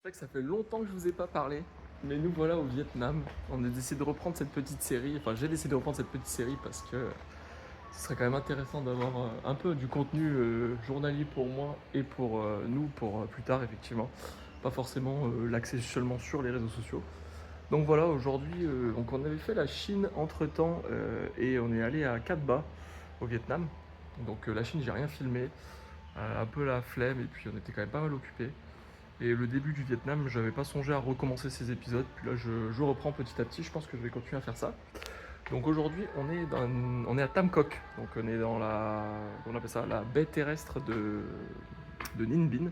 C'est vrai que ça fait longtemps que je vous ai pas parlé, mais nous voilà au Vietnam. On a décidé de reprendre cette petite série, enfin j'ai décidé de reprendre cette petite série parce que ce serait quand même intéressant d'avoir un peu du contenu journalier pour moi et pour nous pour plus tard effectivement. Pas forcément l'accès seulement sur les réseaux sociaux. Donc voilà, aujourd'hui, donc on avait fait la Chine entre temps et on est allé à Cat Ba au Vietnam. Donc la Chine, j'ai rien filmé, un peu la flemme et puis on était quand même pas mal occupés. Et le début du Vietnam, j'avais pas songé à recommencer ces épisodes, puis là je reprends petit à petit, je pense que je vais continuer à faire ça. Donc aujourd'hui on est à Tam Coc, donc on est dans on appelle ça la baie terrestre de Ninh Binh.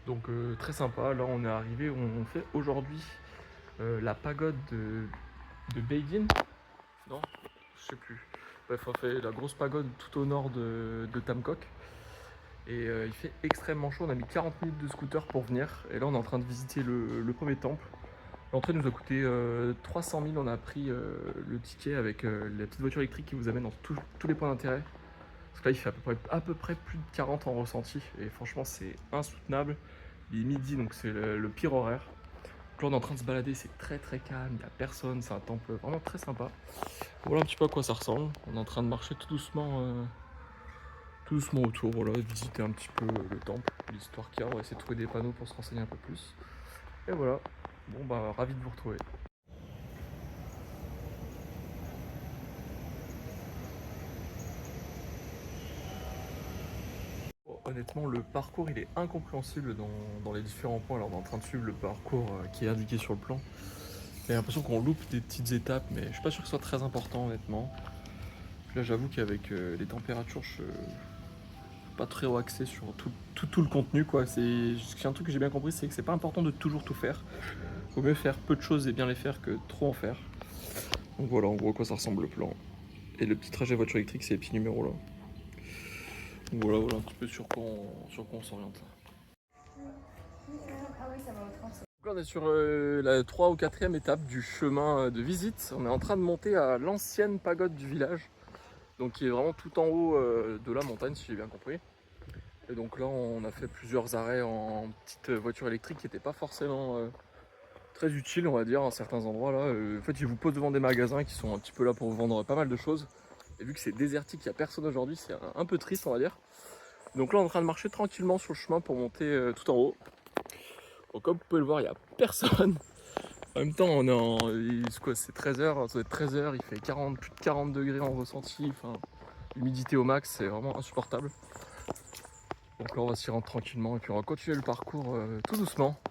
Donc très sympa, là on est arrivé, on fait aujourd'hui la pagode de Bay Dinh. Non, je sais plus. Bref, on fait la grosse pagode tout au nord de Tam Coc. Et il fait extrêmement chaud, on a mis 40 minutes de scooter pour venir. Et là on est en train de visiter le premier temple. L'entrée nous a coûté 300 000, on a pris le ticket avec la petite voiture électrique qui vous amène dans tous les points d'intérêt. Parce que là il fait à peu près plus de 40 en ressenti. Et franchement c'est insoutenable. Il est midi donc c'est le pire horaire. Donc là on est en train de se balader, c'est très calme, il n'y a personne, c'est un temple vraiment très sympa. Voilà un petit peu à quoi ça ressemble. On est en train de marcher tout doucement autour, voilà, visiter un petit peu le temple, l'histoire qu'il y a, on va essayer de trouver des panneaux pour se renseigner un peu plus. Et voilà, bon bah ravi de vous retrouver. Bon, honnêtement, le parcours il est incompréhensible dans les différents points. Alors on est en train de suivre le parcours qui est indiqué sur le plan. J'ai l'impression qu'on loupe des petites étapes, mais je suis pas sûr que ce soit très important honnêtement. Puis là j'avoue qu'avec les températures, je suis pas très haut axé sur tout le contenu quoi. C'est un truc que j'ai bien compris, c'est que c'est pas important de toujours tout faire. Vaut mieux faire peu de choses et bien les faire que trop en faire. Donc voilà en gros à quoi ça ressemble le plan. Et le petit trajet voiture électrique, c'est les petits numéros là. Donc voilà un petit peu sur quoi on s'oriente. Donc là on est sur la 3 ou 4e étape du chemin de visite. On est en train de monter à l'ancienne pagode du village. Donc qui est vraiment tout en haut de la montagne si j'ai bien compris. Et donc là on a fait plusieurs arrêts en petite voiture électrique qui n'était pas forcément très utile on va dire à certains endroits là. En fait ils vous posent devant des magasins qui sont un petit peu là pour vous vendre pas mal de choses. Et vu que c'est désertique, il n'y a personne aujourd'hui, c'est un peu triste on va dire. Donc là on est en train de marcher tranquillement sur le chemin pour monter tout en haut. Donc, comme vous pouvez le voir, il n'y a personne. En même temps, c'est 13h, ça doit être 13h, il fait plus de 40 degrés en ressenti, enfin, l'humidité au max, c'est vraiment insupportable. Donc là, on va s'y rendre tranquillement et puis on va continuer le parcours tout doucement.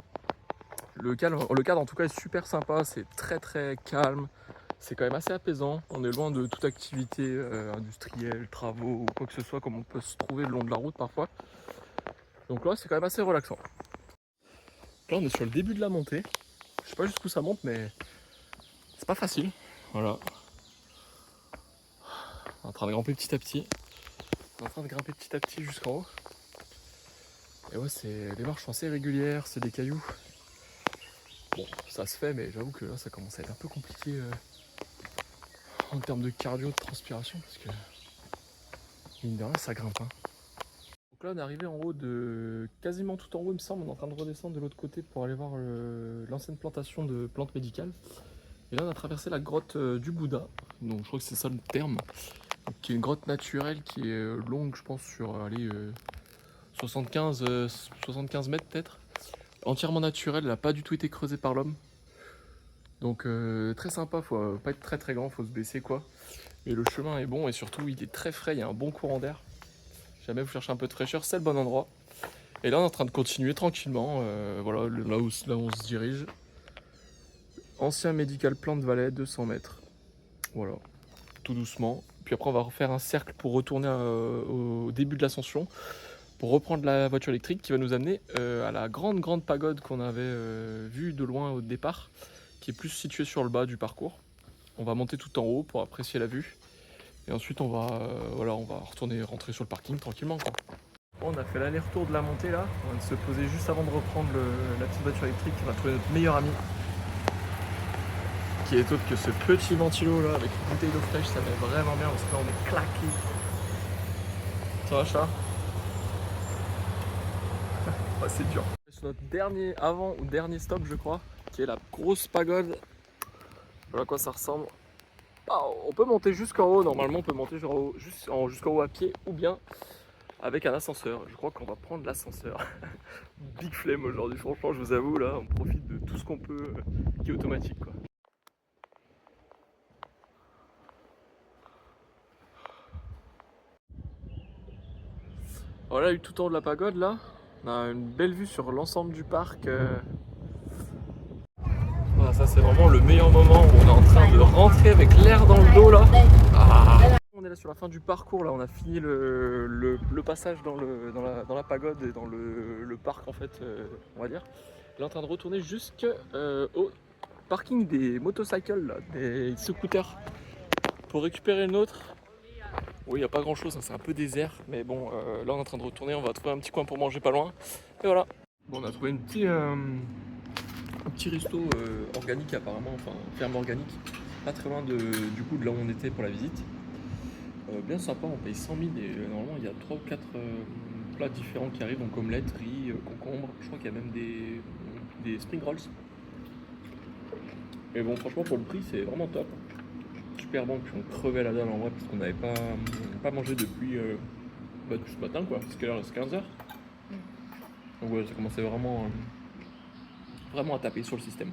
Le cadre en tout cas est super sympa, c'est très calme, c'est quand même assez apaisant. On est loin de toute activité industrielle, travaux ou quoi que ce soit comme on peut se trouver le long de la route parfois. Donc là, c'est quand même assez relaxant. Là, on est sur le début de la montée. Je sais pas jusqu'où ça monte, mais c'est pas facile. Voilà. On est en train de grimper petit à petit. On est en train de grimper petit à petit jusqu'en haut. Et ouais, les marches sont assez régulières, c'est des cailloux. Bon, ça se fait, mais j'avoue que là, ça commence à être un peu compliqué en termes de cardio, de transpiration, parce que mine de rien, ça grimpe. Hein. Donc là, on est arrivé en haut quasiment tout en haut, il me semble. On est en train de redescendre de l'autre côté pour aller voir l'ancienne plantation de plantes médicales. Et là, on a traversé la grotte du Bouddha. Donc, je crois que c'est ça le terme. Donc, qui est une grotte naturelle qui est longue, je pense, sur 75 mètres peut-être. Entièrement naturelle, elle n'a pas du tout été creusée par l'homme. Donc très sympa, faut pas être très grand, faut se baisser quoi. Et le chemin est bon et surtout il est très frais, il y a un bon courant d'air. Si jamais vous cherchez un peu de fraîcheur, c'est le bon endroit. Et là on est en train de continuer tranquillement, voilà, là où on se dirige. Ancien médical plan de Valais, 200 mètres. Voilà, tout doucement. Puis après on va refaire un cercle pour retourner au début de l'ascension. Pour reprendre la voiture électrique qui va nous amener à la grande pagode qu'on avait vue de loin au départ, qui est plus située sur le bas du parcours. On va monter tout en haut pour apprécier la vue. Et ensuite on va rentrer sur le parking tranquillement quoi. Bon, on a fait l'aller-retour de la montée là. On va se poser juste avant de reprendre la petite voiture électrique. On va trouver notre meilleur ami. Qui est autre que ce petit ventilo là avec une bouteille d'eau fraîche, ça met vraiment bien parce que là on est claqué. Ça va chat? C'est dur. sur notre dernier, avant ou dernier stop je crois, qui est la grosse pagode. Voilà à quoi ça ressemble. Ah, on peut monter jusqu'en haut, normalement on peut monter jusqu'en haut à pied ou bien avec un ascenseur. Je crois qu'on va prendre l'ascenseur. Big flemme aujourd'hui, franchement je vous avoue, là on profite de tout ce qu'on peut qui est automatique quoi. Voilà, tout en haut de la pagode là, on a une belle vue sur l'ensemble du parc. Voilà, ça c'est vraiment le meilleur moment où on est en train de rentrer avec l'air dans le dos là. Ah. On est là sur la fin du parcours, là on a fini le passage dans la pagode et dans le parc en fait, on va dire. Là en train de retourner jusqu'au parking des motocycles, là, des scooters, pour récupérer le nôtre. Oui, il n'y a pas grand chose, hein, c'est un peu désert, mais bon, là on est en train de retourner, on va trouver un petit coin pour manger pas loin. Et voilà. Bon, on a trouvé un petit resto organique apparemment, enfin ferme organique, pas très loin du coup de là où on était pour la visite. Bien sympa, on paye 100 000 et normalement il y a 3 ou 4 plats différents qui arrivent, donc omelette, riz, concombre, je crois qu'il y a même des spring rolls. Et bon franchement pour le prix c'est vraiment top. Super bon, puis on crevait la dalle en vrai parce qu'on n'avait pas mangé depuis ce matin quoi, c'est quelle heure? C'est 15h. Donc ouais, ça commençait vraiment à taper sur le système.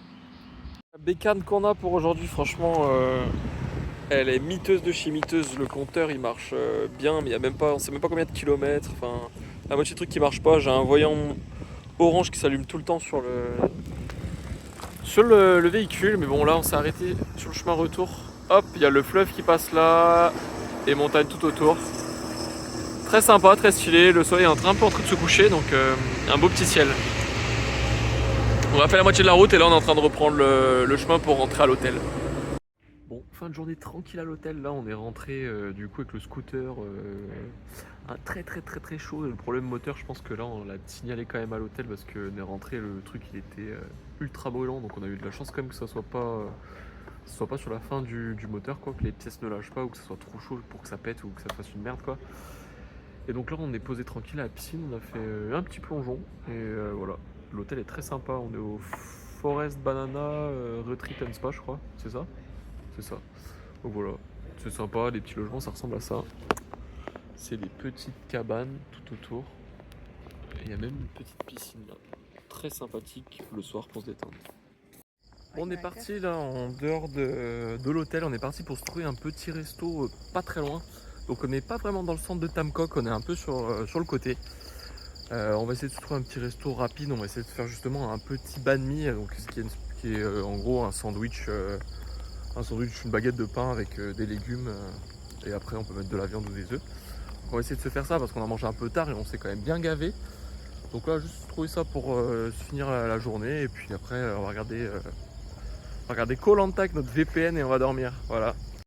La bécane qu'on a pour aujourd'hui, franchement, elle est miteuse de chez miteuse. Le compteur il marche bien, mais il y a même pas, on sait même pas combien de kilomètres. Enfin, la moitié de truc qui marche pas. J'ai un voyant orange qui s'allume tout le temps sur le véhicule, mais bon là on s'est arrêté sur le chemin retour. Hop, il y a le fleuve qui passe là et montagne tout autour. Très sympa, très stylé. Le soleil est un peu en train de se coucher, donc un beau petit ciel. On a fait la moitié de la route et là on est en train de reprendre le chemin pour rentrer à l'hôtel. Bon, fin de journée tranquille à l'hôtel, là on est rentré du coup avec le scooter un très chaud. Le problème moteur, je pense que là on l'a signalé quand même à l'hôtel parce qu'on est rentré, le truc il était ultra brûlant, donc on a eu de la chance quand même que ça soit pas sur la fin du moteur quoi, que les pièces ne lâchent pas ou que ça soit trop chaud pour que ça pète ou que ça fasse une merde quoi. Et donc là on est posé tranquille à la piscine, on a fait un petit plongeon et voilà. L'hôtel est très sympa, on est au Forest Banana Retreat and Spa je crois, c'est ça? C'est ça. Donc voilà, c'est sympa, les petits logements ça ressemble à ça. C'est des petites cabanes tout autour. Et il y a même une petite piscine là, très sympathique le soir pour se détendre. On est parti là en dehors de l'hôtel, on est parti pour se trouver un petit resto pas très loin. Donc on n'est pas vraiment dans le centre de Tam Coc, on est un peu sur le côté. On va essayer de se trouver un petit resto rapide, on va essayer de faire justement un petit banh mi, donc, qui est en gros un sandwich, une baguette de pain avec des légumes et après on peut mettre de la viande ou des œufs. On va essayer de se faire ça parce qu'on a mangé un peu tard et on s'est quand même bien gavé. Donc là juste trouver ça pour se finir la journée et puis après on va regarder Koh Lanta avec notre VPN et on va dormir. Voilà.